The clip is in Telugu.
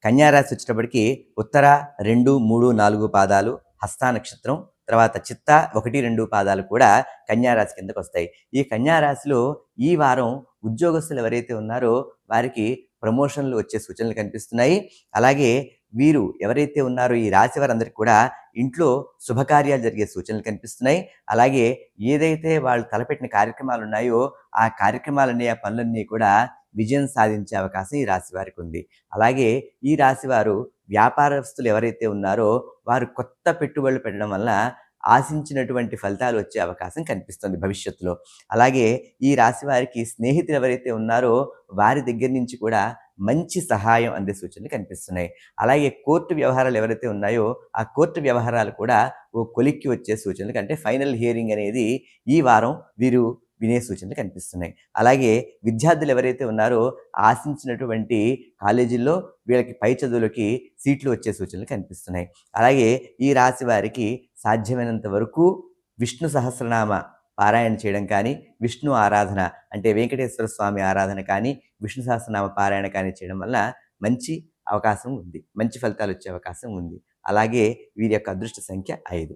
కన్యా రాశి వచ్చేటప్పటికి ఉత్తర 2, 3, 4 పాదాలు హస్త నక్షత్రం, తర్వాత చిత్త 1, 2 పాదాలు కూడా కన్యా రాశి కిందకొస్తాయి. ఈ కన్యా రాశిలో ఈ వారం ఉద్యోగస్తులు ఎవరైతే ఉన్నారో వారికి ప్రమోషన్లు వచ్చే సూచనలు కనిపిస్తున్నాయి. అలాగే వీరు ఎవరైతే ఉన్నారో ఈ రాశి వారందరికీ కూడా ఇంట్లో శుభకార్యాలు జరిగే సూచనలు కనిపిస్తున్నాయి. అలాగే ఏదైతే వాళ్ళు తలపెట్టిన కార్యక్రమాలు ఉన్నాయో ఆ కార్యక్రమాలన్నీ, ఆ పనులన్నీ కూడా విజయం సాధించే అవకాశం ఈ రాశి వారికి ఉంది. అలాగే ఈ రాశి వారు వ్యాపారస్తులు ఎవరైతే ఉన్నారో వారు కొత్త పెట్టుబడులు పెట్టడం వల్ల ఆశించినటువంటి ఫలితాలు వచ్చే అవకాశం కనిపిస్తుంది భవిష్యత్తులో. అలాగే ఈ రాశి వారికి స్నేహితులు ఎవరైతే ఉన్నారో వారి దగ్గర నుంచి కూడా మంచి సహాయం అందే సూచనలు కనిపిస్తున్నాయి. అలాగే కోర్టు వ్యవహారాలు ఎవరైతే ఉన్నాయో ఆ కోర్టు వ్యవహారాలు కూడా ఓ కొలిక్కి వచ్చే సూచనలు, అంటే ఫైనల్ హియరింగ్ అనేది ఈ వారం వీరు వినే సూచనలు కనిపిస్తున్నాయి. అలాగే విద్యార్థులు ఎవరైతే ఉన్నారో ఆశించినటువంటి కాలేజీల్లో వీళ్ళకి పై చదువులకి సీట్లు వచ్చే సూచనలు కనిపిస్తున్నాయి. అలాగే ఈ రాశి వారికి సాధ్యమైనంత వరకు విష్ణు సహస్రనామ పారాయణ చేయడం కానీ, విష్ణు ఆరాధన అంటే వెంకటేశ్వర స్వామి ఆరాధన కానీ, విష్ణు సహస్రనామ పారాయణ కానీ చేయడం వల్ల మంచి అవకాశం ఉంది. మంచి ఫలితాలు వచ్చే అవకాశం ఉంది. అలాగే వీరి యొక్క అదృష్ట సంఖ్య 5.